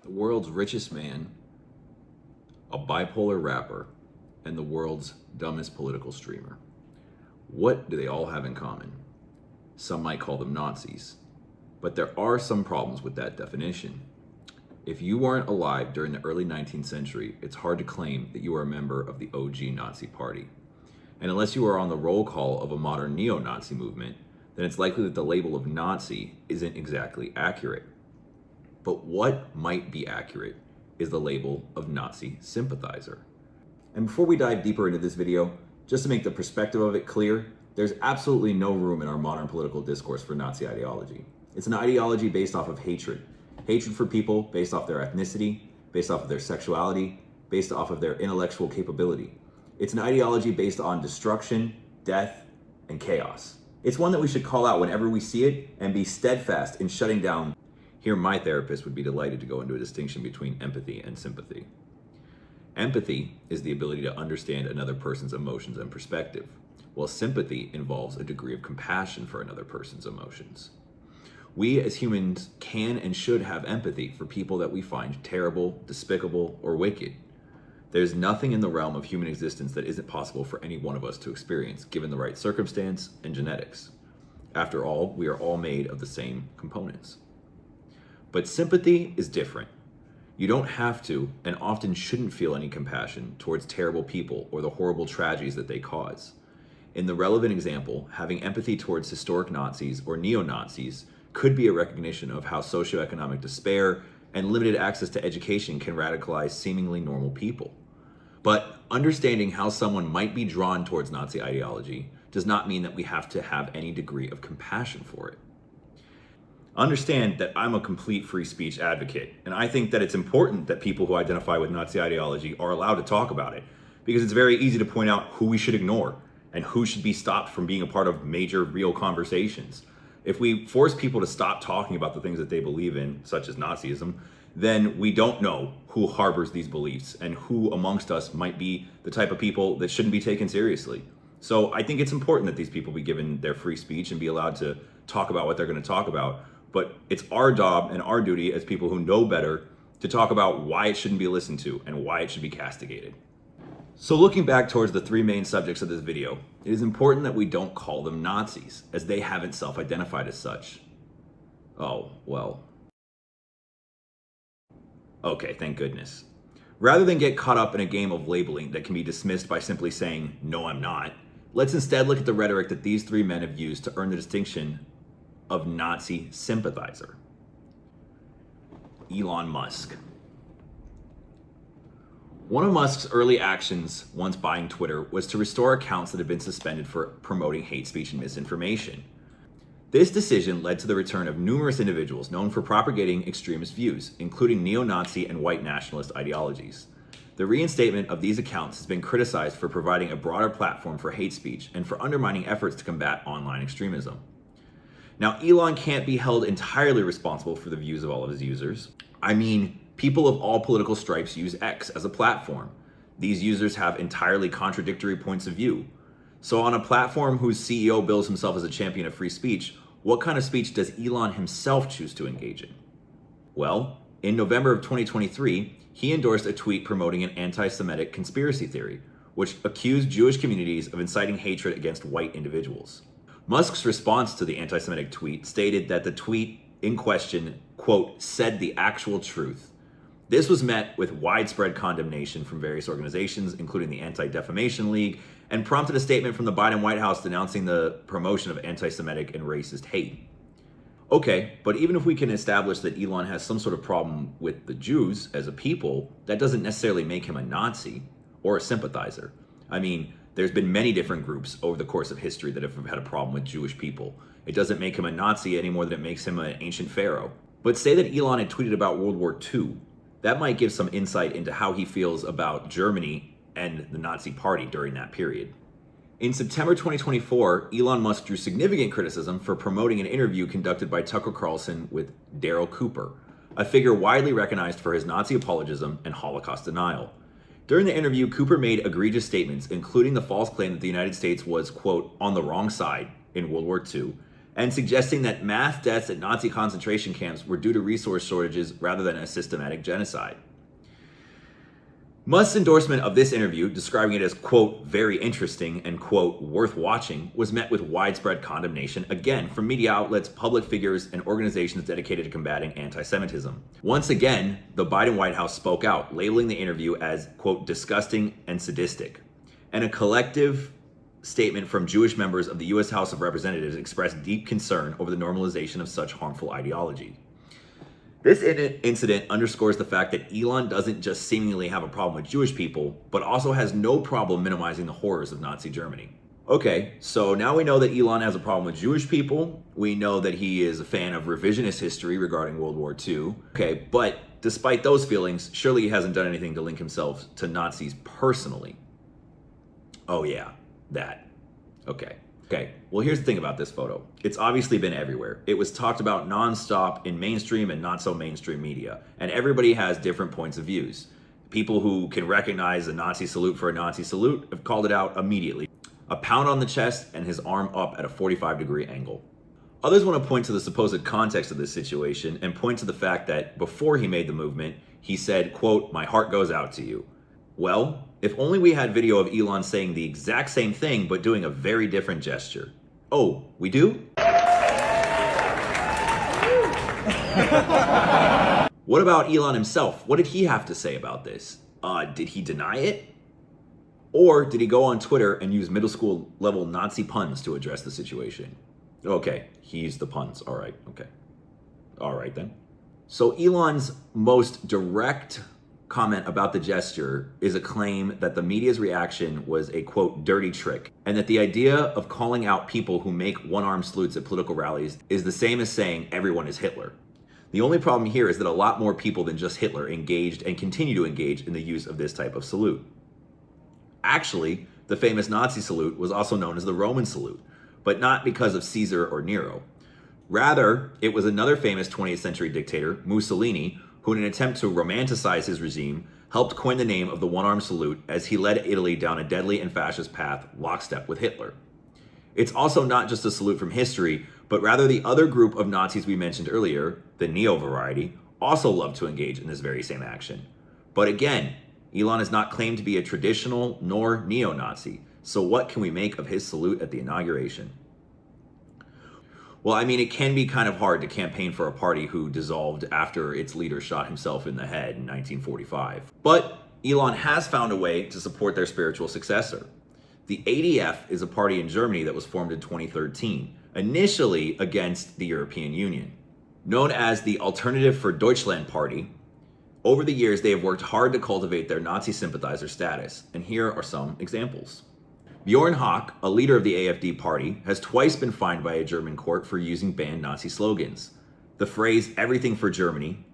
the world's richest man, a bipolar rapper, and the world's dumbest political streamer. What do they all have in common? Some might call them Nazis, but there are some problems with that definition. If you weren't alive during the early 19th century, it's hard to claim that you are a member of the OG Nazi Party. And unless you are on the roll call of a modern neo-Nazi movement, then it's likely that the label of Nazi isn't exactly accurate. But what might be accurate is the label of Nazi sympathizer. And before we dive deeper into this video, just to make the perspective of it clear, there's absolutely no room in our modern political discourse for Nazi ideology. It's an ideology based off of hatred. Hatred for people based off their ethnicity, based off of their sexuality, based off of their intellectual capability. It's an ideology based on destruction, death, and chaos. It's one that we should call out whenever we see it and be steadfast in shutting down. Here, my therapist would be delighted to go into a distinction between empathy and sympathy. Empathy is the ability to understand another person's emotions and perspective, while sympathy involves a degree of compassion for another person's emotions. We as humans can and should have empathy for people that we find terrible, despicable, or wicked. There's nothing in the realm of human existence that isn't possible for any one of us to experience, given the right circumstance and genetics. After all, we are all made of the same components. But sympathy is different. You don't have to, and often shouldn't feel any compassion towards terrible people or the horrible tragedies that they cause. In the relevant example, having empathy towards historic Nazis or neo-Nazis could be a recognition of how socioeconomic despair and limited access to education can radicalize seemingly normal people. But understanding how someone might be drawn towards Nazi ideology does not mean that we have to have any degree of compassion for it. Understand that I'm a complete free speech advocate, and I think that it's important that people who identify with Nazi ideology are allowed to talk about it, because it's very easy to point out who we should ignore and who should be stopped from being a part of major real conversations. If we force people to stop talking about the things that they believe in, such as Nazism, then we don't know who harbors these beliefs and who amongst us might be the type of people that shouldn't be taken seriously. So I think it's important that these people be given their free speech and be allowed to talk about what they're going to talk about. But it's our job and our duty as people who know better to talk about why it shouldn't be listened to and why it should be castigated. So looking back towards the three main subjects of this video, it is important that we don't call them Nazis, as they haven't self-identified as such. Oh, well. Okay, thank goodness. Rather than get caught up in a game of labeling that can be dismissed by simply saying, "No, I'm not," let's instead look at the rhetoric that these three men have used to earn the distinction of Nazi sympathizer. Elon Musk. One of Musk's early actions once buying Twitter was to restore accounts that had been suspended for promoting hate speech and misinformation. This decision led to the return of numerous individuals known for propagating extremist views, including neo-Nazi and white nationalist ideologies. The reinstatement of these accounts has been criticized for providing a broader platform for hate speech and for undermining efforts to combat online extremism. Now, Elon can't be held entirely responsible for the views of all of his users. I mean, people of all political stripes use X as a platform. These users have entirely contradictory points of view. So on a platform whose CEO bills himself as a champion of free speech, what kind of speech does Elon himself choose to engage in? Well, in November of 2023, he endorsed a tweet promoting an anti-Semitic conspiracy theory, which accused Jewish communities of inciting hatred against white individuals. Musk's response to the anti-Semitic tweet stated that the tweet in question, quote, said the actual truth. This was met with widespread condemnation from various organizations, including the Anti-Defamation League, and prompted a statement from the Biden White House denouncing the promotion of anti-Semitic and racist hate. Okay, but even if we can establish that Elon has some sort of problem with the Jews as a people, that doesn't necessarily make him a Nazi or a sympathizer. I mean, there's been many different groups over the course of history that have had a problem with Jewish people. It doesn't make him a Nazi any more than it makes him an ancient pharaoh. But say that Elon had tweeted about World War II. That might give some insight into how he feels about Germany and the Nazi Party during that period. In September 2024, Elon Musk drew significant criticism for promoting an interview conducted by Tucker Carlson with Daryl Cooper, a figure widely recognized for his Nazi apologism and Holocaust denial. During the interview, Cooper made egregious statements, including the false claim that the United States was, quote, on the wrong side in World War II, and suggesting that mass deaths at Nazi concentration camps were due to resource shortages rather than a systematic genocide. Musk's endorsement of this interview, describing it as, quote, very interesting and, quote, worth watching, was met with widespread condemnation, again, from media outlets, public figures, and organizations dedicated to combating anti-Semitism. Once again, the Biden White House spoke out, labeling the interview as, quote, disgusting and sadistic. And a collective statement from Jewish members of the U.S. House of Representatives expressed deep concern over the normalization of such harmful ideology. This incident underscores the fact that Elon doesn't just seemingly have a problem with Jewish people, but also has no problem minimizing the horrors of Nazi Germany. Okay, so now we know that Elon has a problem with Jewish people. We know that he is a fan of revisionist history regarding World War II. Okay, but despite those feelings, surely he hasn't done anything to link himself to Nazis personally. Oh yeah, that. Okay, well here's the thing about this photo. It's obviously been everywhere. It was talked about nonstop in mainstream and not so mainstream media, and everybody has different points of views. People who can recognize a Nazi salute for a Nazi salute have called it out immediately. A pound on the chest and his arm up at a 45-degree angle. Others want to point to the supposed context of this situation and point to the fact that before he made the movement, he said, quote, "My heart goes out to you." Well, if only we had video of Elon saying the exact same thing, but doing a very different gesture. Oh, we do? What about Elon himself? What did he have to say about this? Did he deny it? Or did he go on Twitter and use middle school level Nazi puns to address the situation? Okay, he used the puns. All right, okay. All right then. So Elon's most direct comment about the gesture is a claim that the media's reaction was a, quote, dirty trick, and that the idea of calling out people who make one-arm salutes at political rallies is the same as saying everyone is Hitler. The only problem here is that a lot more people than just Hitler engaged and continue to engage in the use of this type of salute. Actually, the famous Nazi salute was also known as the Roman salute, but not because of Caesar or Nero. Rather, it was another famous 20th century dictator, Mussolini, who in an attempt to romanticize his regime, helped coin the name of the one-arm salute as he led Italy down a deadly and fascist path lockstep with Hitler. It's also not just a salute from history, but rather the other group of Nazis we mentioned earlier, the neo variety, also loved to engage in this very same action. But again, Elon has not claimed to be a traditional nor neo-Nazi, so what can we make of his salute at the inauguration? Well, I mean, it can be kind of hard to campaign for a party who dissolved after its leader shot himself in the head in 1945. But Elon has found a way to support their spiritual successor. The ADF is a party in Germany that was formed in 2013, initially against the European Union. Known as the Alternative for Deutschland Party, over the years they have worked hard to cultivate their Nazi sympathizer status, and here are some examples. Bjorn Hack, a leader of the AfD party, has twice been fined by a German court for using banned Nazi slogans. The phrase "everything for Germany"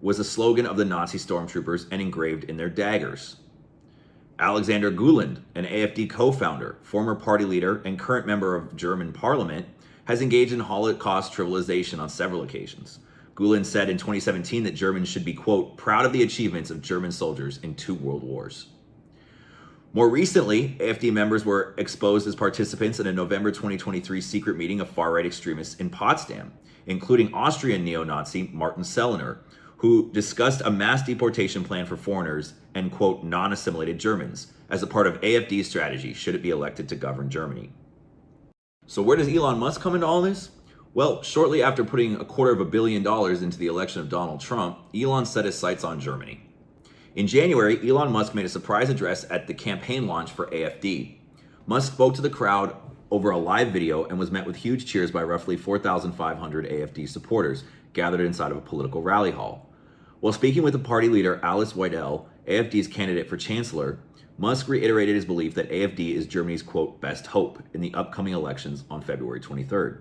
was a slogan of the Nazi stormtroopers and engraved in their daggers. Alexander Guland, an AfD co-founder, former party leader, and current member of German parliament, has engaged in Holocaust trivialization on several occasions. Guland said in 2017 that Germans should be, quote, proud of the achievements of German soldiers in 2 world wars. More recently, AfD members were exposed as participants in a November 2023 secret meeting of far-right extremists in Potsdam, including Austrian neo-Nazi Martin Sellner, who discussed a mass deportation plan for foreigners and, quote, non-assimilated Germans as a part of AfD's strategy should it be elected to govern Germany. So where does Elon Musk come into all this? Well, shortly after putting $250 million into the election of Donald Trump, Elon set his sights on Germany. In January, Elon Musk made a surprise address at the campaign launch for AfD. Musk spoke to the crowd over a live video and was met with huge cheers by roughly 4,500 AfD supporters gathered inside of a political rally hall. While speaking with the party leader Alice Weidel, AfD's candidate for chancellor, Musk reiterated his belief that AfD is Germany's, quote, best hope in the upcoming elections on February 23rd.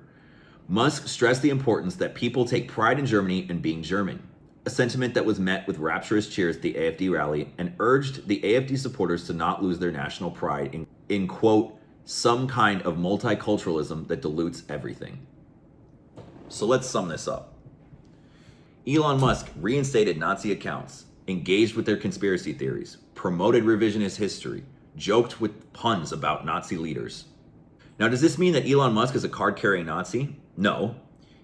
Musk stressed the importance that people take pride in Germany and being German, a sentiment that was met with rapturous cheers at the AfD rally, and urged the AfD supporters to not lose their national pride in quote, some kind of multiculturalism that dilutes everything. So let's sum this up. Elon Musk reinstated Nazi accounts, engaged with their conspiracy theories, promoted revisionist history, joked with puns about Nazi leaders. Now, does this mean that Elon Musk is a card-carrying Nazi? No,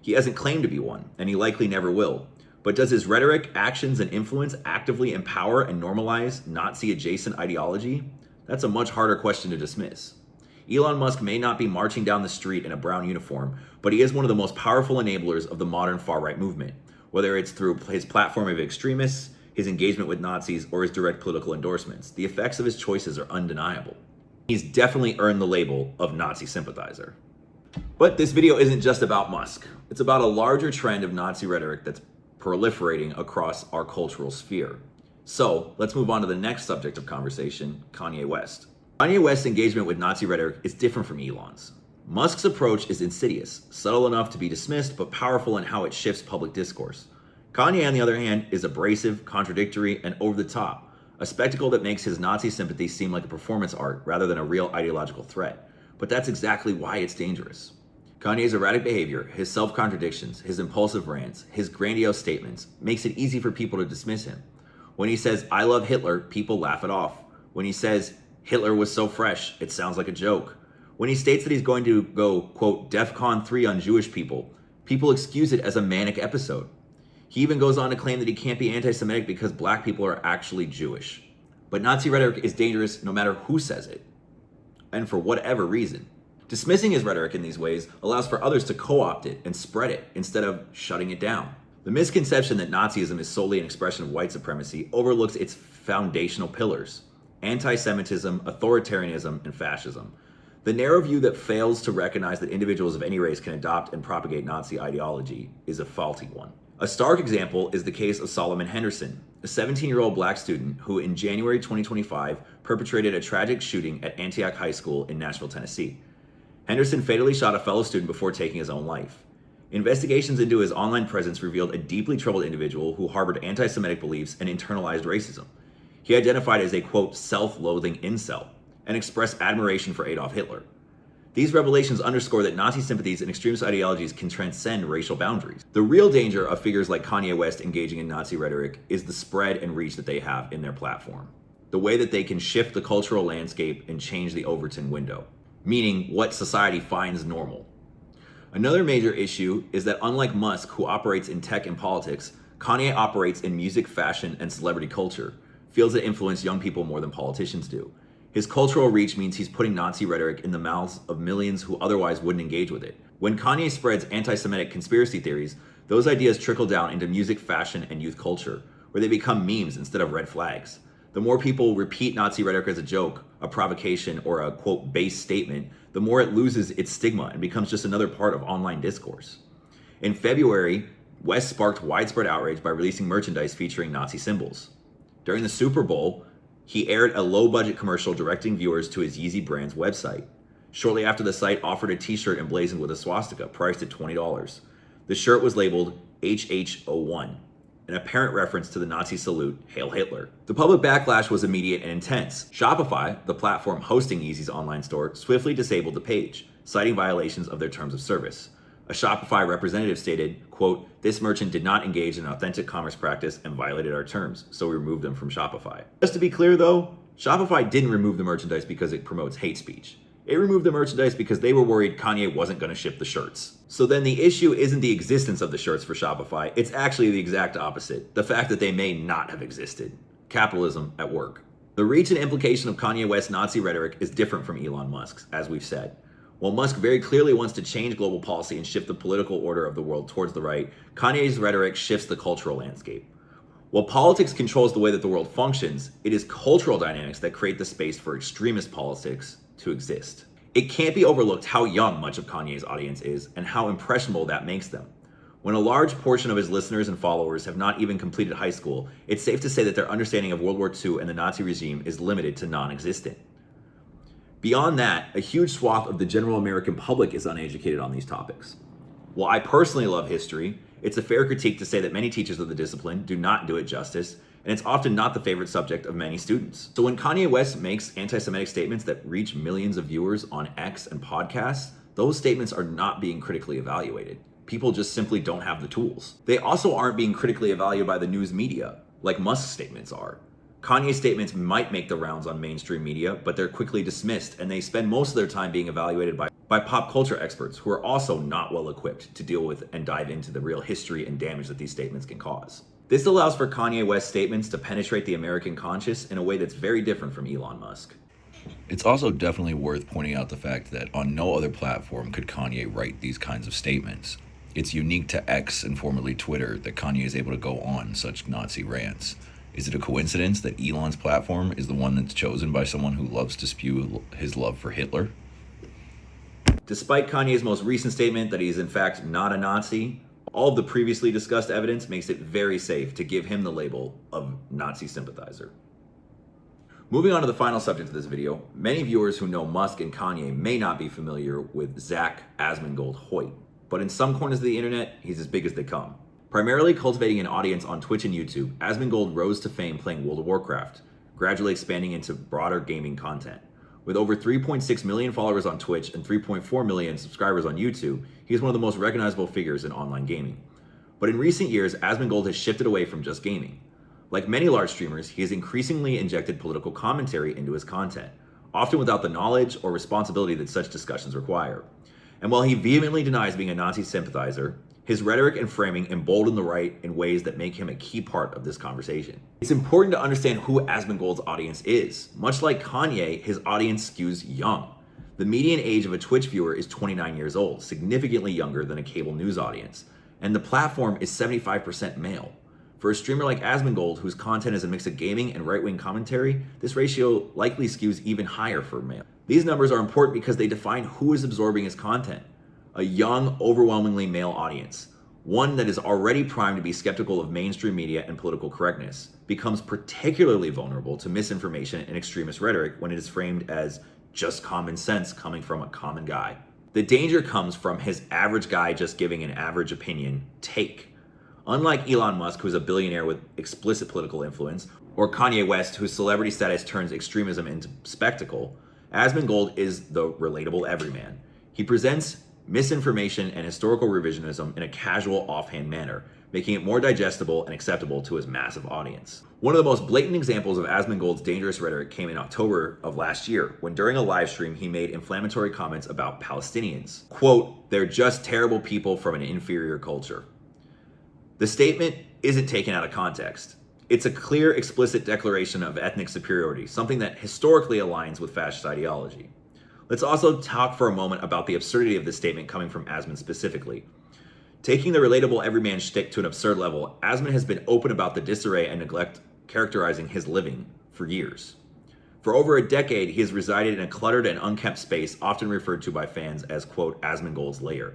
he hasn't claimed to be one, and he likely never will. But does his rhetoric, actions, and influence actively empower and normalize Nazi-adjacent ideology? That's a much harder question to dismiss. Elon Musk may not be marching down the street in a brown uniform, but he is one of the most powerful enablers of the modern far-right movement, whether it's through his platform of extremists, his engagement with Nazis, or his direct political endorsements. The effects of his choices are undeniable. He's definitely earned the label of Nazi sympathizer. But this video isn't just about Musk. It's about a larger trend of Nazi rhetoric that's proliferating across our cultural sphere. So let's move on to the next subject of conversation, Kanye West. Kanye West's engagement with Nazi rhetoric is different from Elon's. Musk's approach is insidious, subtle enough to be dismissed, but powerful in how it shifts public discourse. Kanye, on the other hand, is abrasive, contradictory, and over the top, a spectacle that makes his Nazi sympathy seem like a performance art rather than a real ideological threat. But that's exactly why it's dangerous. Kanye's erratic behavior, his self-contradictions, his impulsive rants, his grandiose statements makes it easy for people to dismiss him. When he says, "I love Hitler," people laugh it off. When he says, "Hitler was so fresh," it sounds like a joke. When he states that he's going to go, quote, DEFCON 3 on Jewish people, people excuse it as a manic episode. He even goes on to claim that he can't be anti-Semitic because black people are actually Jewish. But Nazi rhetoric is dangerous no matter who says it, and for whatever reason. Dismissing his rhetoric in these ways allows for others to co-opt it and spread it instead of shutting it down. The misconception that Nazism is solely an expression of white supremacy overlooks its foundational pillars: anti-Semitism, authoritarianism, and fascism. The narrow view that fails to recognize that individuals of any race can adopt and propagate Nazi ideology is a faulty one. A stark example is the case of Solomon Henderson, a 17-year-old black student who in January 2025 perpetrated a tragic shooting at Antioch High School in Nashville, Tennessee. Henderson fatally shot a fellow student before taking his own life. Investigations into his online presence revealed a deeply troubled individual who harbored anti-Semitic beliefs and internalized racism. He identified as a, quote, self-loathing incel, and expressed admiration for Adolf Hitler. These revelations underscore that Nazi sympathies and extremist ideologies can transcend racial boundaries. The real danger of figures like Kanye West engaging in Nazi rhetoric is the spread and reach that they have in their platform. The way that they can shift the cultural landscape and change the Overton window, meaning what society finds normal. Another major issue is that unlike Musk, who operates in tech and politics, Kanye operates in music, fashion, and celebrity culture, fields that influence young people more than politicians do. His cultural reach means he's putting Nazi rhetoric in the mouths of millions who otherwise wouldn't engage with it. When Kanye spreads anti-Semitic conspiracy theories, those ideas trickle down into music, fashion, and youth culture, where they become memes instead of red flags. The more people repeat Nazi rhetoric as a joke, a provocation, or a, quote, base statement, the more it loses its stigma and becomes just another part of online discourse. In February, West sparked widespread outrage by releasing merchandise featuring Nazi symbols. During the Super Bowl, he aired a low-budget commercial directing viewers to his Yeezy brand's website. Shortly after, the site offered a t-shirt emblazoned with a swastika, priced at $20. The shirt was labeled HH01, an apparent reference to the Nazi salute, Hail Hitler. The public backlash was immediate and intense. Shopify, the platform hosting Yeezy's online store, swiftly disabled the page, citing violations of their terms of service. A Shopify representative stated, quote, "This merchant did not engage in authentic commerce practice and violated our terms, so we removed them from Shopify." Just to be clear though, Shopify didn't remove the merchandise because it promotes hate speech. It removed the merchandise because they were worried Kanye wasn't going to ship the shirts. So then the issue isn't the existence of the shirts for Shopify, it's actually the exact opposite. The fact that they may not have existed. Capitalism at work. The reach and implication of Kanye West's Nazi rhetoric is different from Elon Musk's, as we've said. While Musk very clearly wants to change global policy and shift the political order of the world towards the right, Kanye's rhetoric shifts the cultural landscape. While politics controls the way that the world functions, it is cultural dynamics that create the space for extremist politics to exist. It can't be overlooked how young much of Kanye's audience is and how impressionable that makes them. When a large portion of his listeners and followers have not even completed high school, it's safe to say that their understanding of World War II and the Nazi regime is limited to non-existent. Beyond that, a huge swath of the general American public is uneducated on these topics. While I personally love history, it's a fair critique to say that many teachers of the discipline do not do it justice, and it's often not the favorite subject of many students. So when Kanye West makes anti-Semitic statements that reach millions of viewers on X and podcasts, those statements are not being critically evaluated. People just simply don't have the tools. They also aren't being critically evaluated by the news media, like Musk's statements are. Kanye's statements might make the rounds on mainstream media, but they're quickly dismissed, and they spend most of their time being evaluated by by pop culture experts who are also not well equipped to deal with and dive into the real history and damage that these statements can cause. This allows for Kanye West's statements to penetrate the American conscious in a way that's very different from Elon Musk. It's also definitely worth pointing out the fact that on no other platform could Kanye write these kinds of statements. It's unique to X and formerly Twitter that Kanye is able to go on such Nazi rants. Is it a coincidence that Elon's platform is the one that's chosen by someone who loves to spew his love for Hitler? Despite Kanye's most recent statement that he is in fact not a Nazi, all of the previously discussed evidence makes it very safe to give him the label of Nazi sympathizer. Moving on to the final subject of this video, many viewers who know Musk and Kanye may not be familiar with Zach Asmongold Hoyt, but in some corners of the internet, he's as big as they come. Primarily cultivating an audience on Twitch and YouTube, Asmongold rose to fame playing World of Warcraft, gradually expanding into broader gaming content. With over 3.6 million followers on Twitch and 3.4 million subscribers on YouTube, he is one of the most recognizable figures in online gaming. But in recent years, Asmongold has shifted away from just gaming. Like many large streamers, he has increasingly injected political commentary into his content, often without the knowledge or responsibility that such discussions require. And while he vehemently denies being a Nazi sympathizer, his rhetoric and framing embolden the right in ways that make him a key part of this conversation. It's important to understand who Asmongold's audience is. Much like Kanye, his audience skews young. The median age of a Twitch viewer is 29 years old, significantly younger than a cable news audience. And the platform is 75% male. For a streamer like Asmongold, whose content is a mix of gaming and right-wing commentary, this ratio likely skews even higher for male. These numbers are important because they define who is absorbing his content. A young, overwhelmingly male audience, one that is already primed to be skeptical of mainstream media and political correctness, becomes particularly vulnerable to misinformation and extremist rhetoric when it is framed as just common sense coming from a common guy. The danger comes from his average guy just giving an average opinion take. Unlike Elon Musk, who's a billionaire with explicit political influence, or Kanye West, whose celebrity status turns extremism into spectacle, Asmongold is the relatable everyman. He presents misinformation and historical revisionism in a casual, offhand manner, making it more digestible and acceptable to his massive audience. One of the most blatant examples of Asmongold's dangerous rhetoric came in October of last year, when during a live stream he made inflammatory comments about Palestinians. Quote, "They're just terrible people from an inferior culture." The statement isn't taken out of context. It's a clear, explicit declaration of ethnic superiority, something that historically aligns with fascist ideology. Let's also talk for a moment about the absurdity of this statement coming from Asmon specifically. Taking the relatable everyman shtick to an absurd level, Asmon has been open about the disarray and neglect characterizing his living for years. For over a decade, he has resided in a cluttered and unkempt space, often referred to by fans as, quote, Asmongold's lair.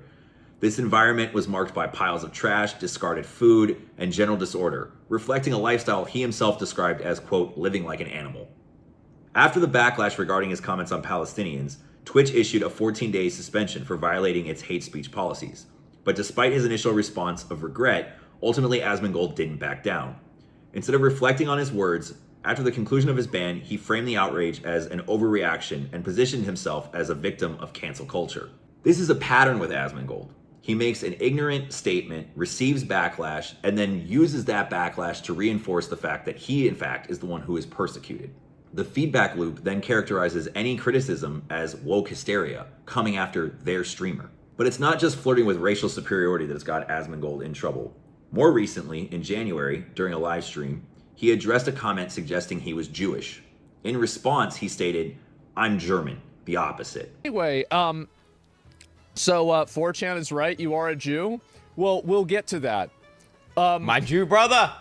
This environment was marked by piles of trash, discarded food, and general disorder, reflecting a lifestyle he himself described as, quote, living like an animal. After the backlash regarding his comments on Palestinians, Twitch issued a 14-day suspension for violating its hate speech policies. But despite his initial response of regret, ultimately Asmongold didn't back down. Instead of reflecting on his words, after the conclusion of his ban, he framed the outrage as an overreaction and positioned himself as a victim of cancel culture. This is a pattern with Asmongold. He makes an ignorant statement, receives backlash, and then uses that backlash to reinforce the fact that he, in fact, is the one who is persecuted. The feedback loop then characterizes any criticism as woke hysteria, coming after their streamer. But it's not just flirting with racial superiority that's got Asmongold in trouble. More recently, in January, during a live stream, he addressed a comment suggesting he was Jewish. In response, he stated, "I'm German," the opposite. Anyway, so 4chan is right, you are a Jew? Well, we'll get to that. My Jew brother!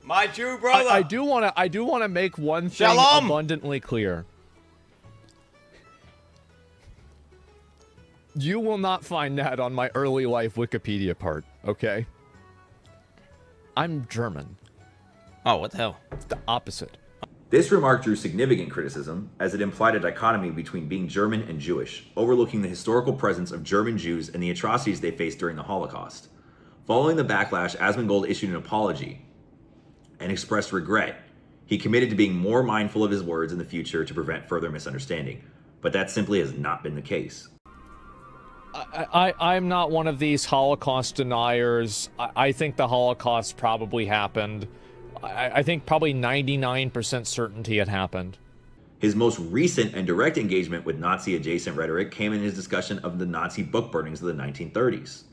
My Jew brother! I do want to make one thing Shalom! Abundantly clear. You will not find that on my early life Wikipedia part, okay? I'm German. Oh, what the hell? It's the opposite. This remark drew significant criticism, as it implied a dichotomy between being German and Jewish, overlooking the historical presence of German Jews and the atrocities they faced during the Holocaust. Following the backlash, Asmongold issued an apology and expressed regret. He committed to being more mindful of his words in the future to prevent further misunderstanding, but that simply has not been the case. I'm not one of these Holocaust deniers. I think the Holocaust probably happened. I think probably 99% certainty it happened. His most recent and direct engagement with Nazi-adjacent rhetoric came in his discussion of the Nazi book burnings of the 1930s.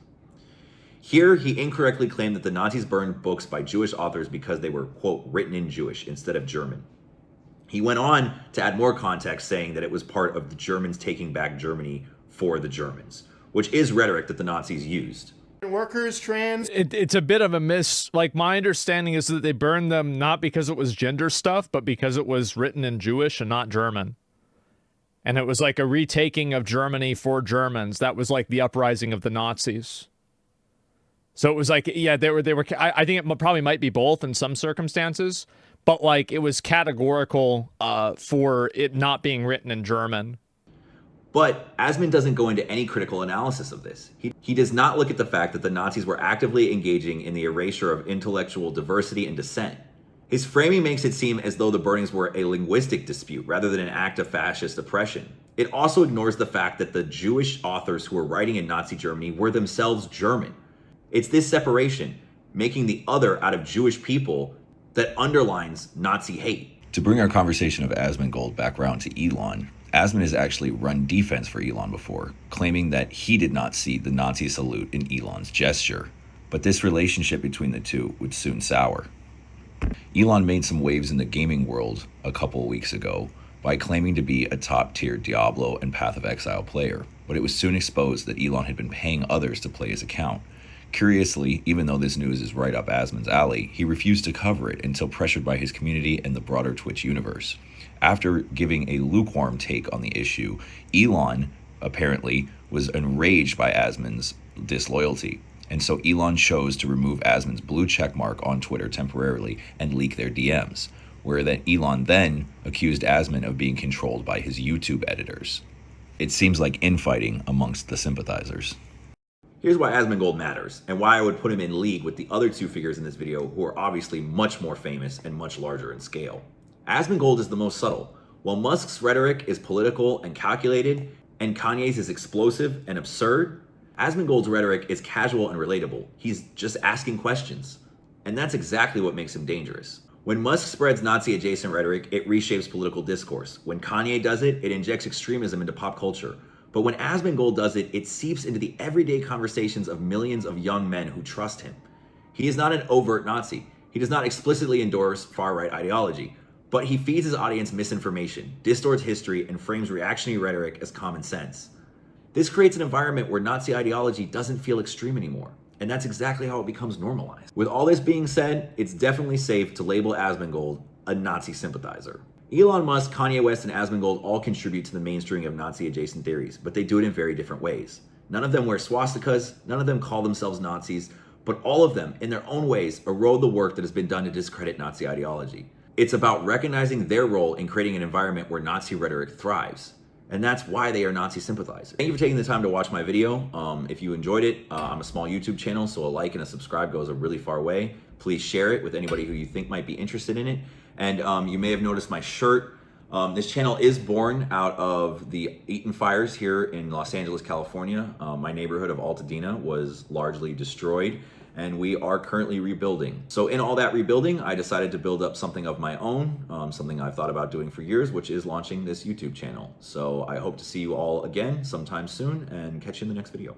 Here, he incorrectly claimed that the Nazis burned books by Jewish authors because they were, quote, written in Jewish instead of German. He went on to add more context, saying that it was part of the Germans taking back Germany for the Germans, which is rhetoric that the Nazis used. Workers, trans. It's a bit of a like, my understanding is that they burned them not because it was gender stuff, but because it was written in Jewish and not German. And it was like a retaking of Germany for Germans. That was like the uprising of the Nazis. So it was like, yeah, they were. I think it probably might be both in some circumstances, but like it was categorical for it not being written in German. But Asmon doesn't go into any critical analysis of this. He does not look at the fact that the Nazis were actively engaging in the erasure of intellectual diversity and dissent. His framing makes it seem as though the burnings were a linguistic dispute rather than an act of fascist oppression. It also ignores the fact that the Jewish authors who were writing in Nazi Germany were themselves German. It's this separation, making the other out of Jewish people, that underlines Nazi hate. To bring our conversation of Asmongold back around to Elon, Asmon has actually run defense for Elon before, claiming that he did not see the Nazi salute in Elon's gesture, but this relationship between the two would soon sour. Elon made some waves in the gaming world a couple of weeks ago by claiming to be a top-tier Diablo and Path of Exile player, but it was soon exposed that Elon had been paying others to play his account. Curiously, even though this news is right up Asmon's alley, he refused to cover it until pressured by his community and the broader Twitch universe. After giving a lukewarm take on the issue, Elon apparently was enraged by Asmon's disloyalty. And so Elon chose to remove Asmon's blue check mark on Twitter temporarily and leak their DMs, where then Elon then accused Asmon of being controlled by his YouTube editors. It seems like infighting amongst the sympathizers. Here's why Asmongold matters, and why I would put him in league with the other two figures in this video who are obviously much more famous and much larger in scale. Asmongold is the most subtle. While Musk's rhetoric is political and calculated, and Kanye's is explosive and absurd, Asmongold's rhetoric is casual and relatable. He's just asking questions. And that's exactly what makes him dangerous. When Musk spreads Nazi-adjacent rhetoric, it reshapes political discourse. When Kanye does it, it injects extremism into pop culture. But when Asmongold does it, it seeps into the everyday conversations of millions of young men who trust him. He is not an overt Nazi. He does not explicitly endorse far-right ideology, but he feeds his audience misinformation, distorts history, and frames reactionary rhetoric as common sense. This creates an environment where Nazi ideology doesn't feel extreme anymore, and that's exactly how it becomes normalized. With all this being said, it's definitely safe to label Asmongold a Nazi sympathizer. Elon Musk, Kanye West, and Asmongold all contribute to the mainstreaming of Nazi-adjacent theories, but they do it in very different ways. None of them wear swastikas, none of them call themselves Nazis, but all of them, in their own ways, erode the work that has been done to discredit Nazi ideology. It's about recognizing their role in creating an environment where Nazi rhetoric thrives. And that's why they are Nazi sympathizers. Thank you for taking the time to watch my video. If you enjoyed it, I'm a small YouTube channel, so a like and a subscribe goes a really far way. Please share it with anybody who you think might be interested in it. And you may have noticed my shirt. This channel is born out of the Eaton fires here in Los Angeles, California. My neighborhood of Altadena was largely destroyed, and we are currently rebuilding. So in all that rebuilding, I decided to build up something of my own, something I've thought about doing for years, which is launching this YouTube channel. So I hope to see you all again sometime soon, and catch you in the next video.